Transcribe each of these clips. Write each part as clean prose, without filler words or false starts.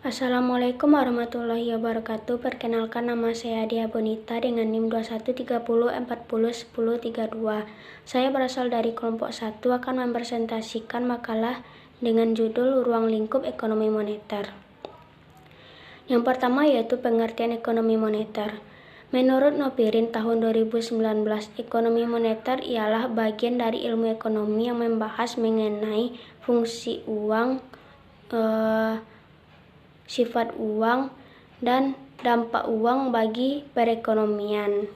Assalamualaikum warahmatullahi wabarakatuh. Perkenalkan, nama saya Dia Bonita dengan NIM 2130401032. Saya berasal dari kelompok 1 akan mempresentasikan makalah dengan judul Ruang Lingkup Ekonomi Moneter. Yang pertama yaitu pengertian ekonomi moneter. Menurut Nopirin tahun 2019, ekonomi moneter ialah bagian dari ilmu ekonomi yang membahas mengenai fungsi uang, sifat uang, dan dampak uang bagi perekonomian.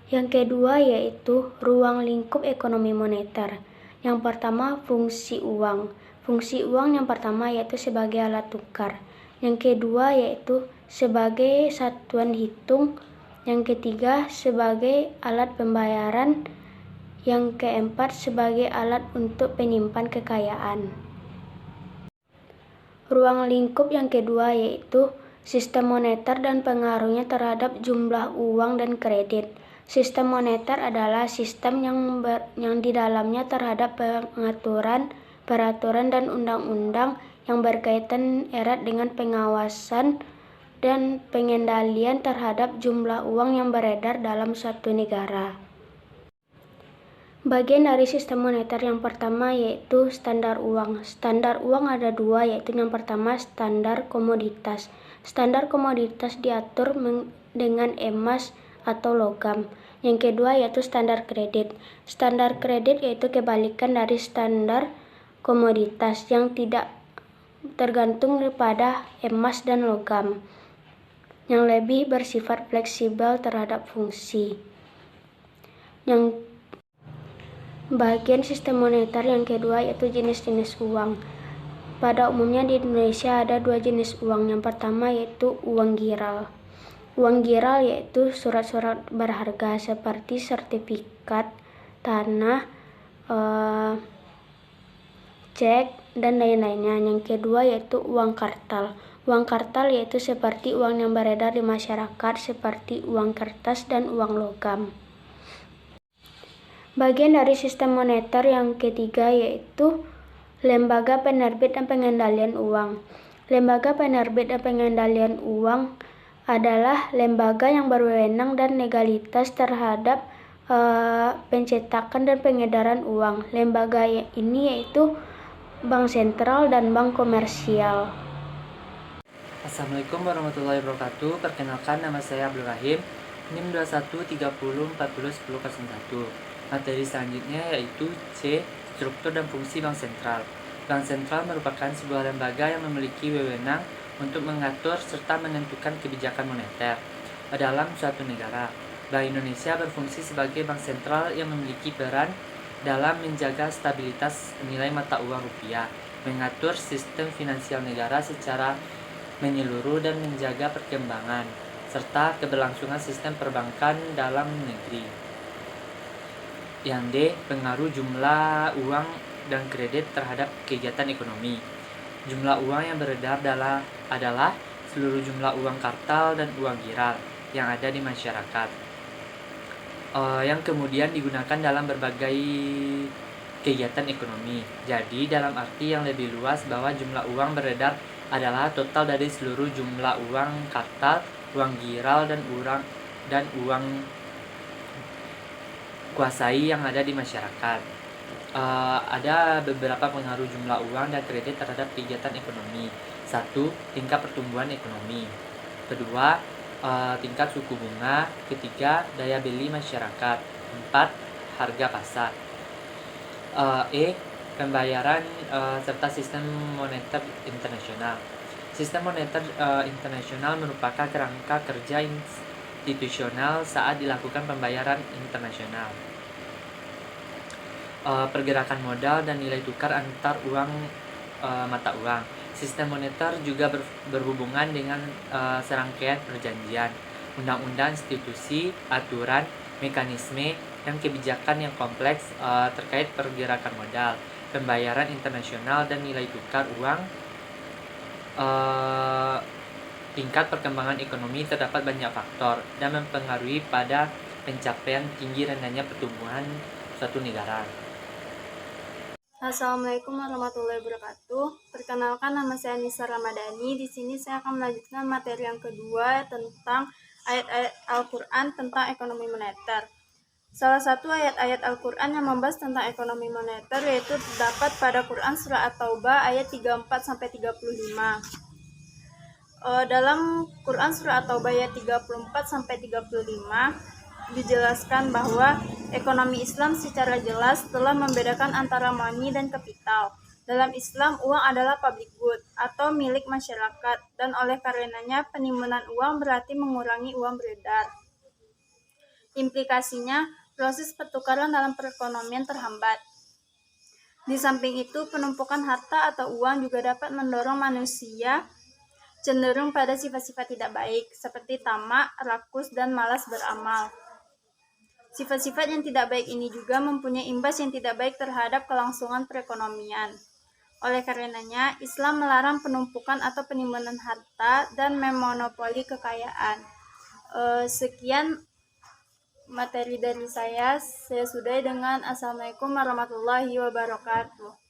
Yang kedua yaitu ruang lingkup ekonomi moneter. Yang pertama, fungsi uang. Fungsi uang yang pertama yaitu sebagai alat tukar. Yang kedua yaitu sebagai satuan hitung. Yang ketiga sebagai alat pembayaran. Yang keempat sebagai alat untuk penyimpan kekayaan. Ruang lingkup yang kedua yaitu sistem moneter dan pengaruhnya terhadap jumlah uang dan kredit. Sistem moneter adalah sistem yang di dalamnya terhadap peraturan dan undang-undang yang berkaitan erat dengan pengawasan dan pengendalian terhadap jumlah uang yang beredar dalam suatu negara. Bagian dari sistem moneter yang pertama yaitu standar uang. Standar uang ada dua, yaitu yang pertama standar komoditas. Standar komoditas diatur dengan emas atau logam. Yang kedua yaitu standar kredit. Standar kredit yaitu kebalikan dari standar komoditas yang tidak tergantung pada emas dan logam, yang lebih bersifat fleksibel terhadap fungsi. Yang bagian sistem moneter yang kedua yaitu jenis-jenis uang. Pada umumnya di Indonesia ada dua jenis uang. Yang pertama yaitu uang giral. Uang giral yaitu surat-surat berharga seperti sertifikat tanah, cek, dan lain-lainnya. Yang kedua yaitu uang kartal. Uang kartal yaitu seperti uang yang beredar di masyarakat seperti uang kertas dan uang logam. Bagian dari sistem moneter yang ketiga yaitu lembaga penerbit dan pengendalian uang. Lembaga penerbit dan pengendalian uang adalah lembaga yang berwenang dan legalitas terhadap pencetakan dan pengedaran uang. Lembaga ini yaitu bank sentral dan bank komersial. Assalamualaikum warahmatullahi wabarakatuh. Perkenalkan, nama saya Abdul Rahim, NIM 2130401001. Materi selanjutnya yaitu C. Struktur dan fungsi bank sentral. Bank sentral merupakan sebuah lembaga yang memiliki wewenang untuk mengatur serta menentukan kebijakan moneter dalam suatu negara. Bank Indonesia berfungsi sebagai bank sentral yang memiliki peran dalam menjaga stabilitas nilai mata uang rupiah, mengatur sistem finansial negara secara menyeluruh dan menjaga perkembangan serta keberlangsungan sistem perbankan dalam negeri. Yang D. Pengaruh jumlah uang dan kredit terhadap kegiatan ekonomi. Jumlah uang yang beredar adalah seluruh jumlah uang kartal dan uang giral yang ada di masyarakat, yang kemudian digunakan dalam berbagai kegiatan ekonomi. Jadi dalam arti yang lebih luas bahwa jumlah uang beredar adalah total dari seluruh jumlah uang kartal, uang giral, dan uang kuasai yang ada di masyarakat. Ada beberapa pengaruh jumlah uang dan kredit terhadap kegiatan ekonomi. 1. Tingkat pertumbuhan ekonomi. Kedua, tingkat suku bunga. Ketiga, daya beli masyarakat. 4. Harga pasar. Pembayaran serta sistem moneter internasional. Sistem moneter internasional merupakan kerangka kerja institusional saat dilakukan pembayaran internasional. Pergerakan modal dan nilai tukar antar mata uang. Sistem moneter juga berhubungan dengan serangkaian perjanjian, undang-undang, institusi, aturan, mekanisme, dan kebijakan yang kompleks terkait pergerakan modal, pembayaran internasional, dan nilai tukar uang. Tingkat perkembangan ekonomi terdapat banyak faktor dan mempengaruhi pada pencapaian tinggi rendahnya pertumbuhan suatu negara. Assalamualaikum warahmatullahi wabarakatuh. Perkenalkan, nama saya Nisa Ramadhani. Di sini saya akan melanjutkan materi yang kedua tentang ayat-ayat Al-Quran tentang ekonomi moneter. Salah satu ayat-ayat Al-Quran yang membahas tentang ekonomi moneter yaitu terdapat pada Quran Surah At-Taubah ayat 34-35. Dalam Quran Surah At-Taubah ayat 34-35 dijelaskan bahwa ekonomi Islam secara jelas telah membedakan antara money dan kapital. Dalam Islam, uang adalah public good atau milik masyarakat, dan oleh karenanya penimbunan uang berarti mengurangi uang beredar. Implikasinya, proses pertukaran dalam perekonomian terhambat. Di samping itu, penumpukan harta atau uang juga dapat mendorong manusia cenderung pada sifat-sifat tidak baik, seperti tamak, rakus, dan malas beramal. Sifat-sifat yang tidak baik ini juga mempunyai imbas yang tidak baik terhadap kelangsungan perekonomian. Oleh karenanya, Islam melarang penumpukan atau penimbunan harta dan memonopoli kekayaan. Sekian materi dari saya sudahi dengan Assalamualaikum warahmatullahi wabarakatuh.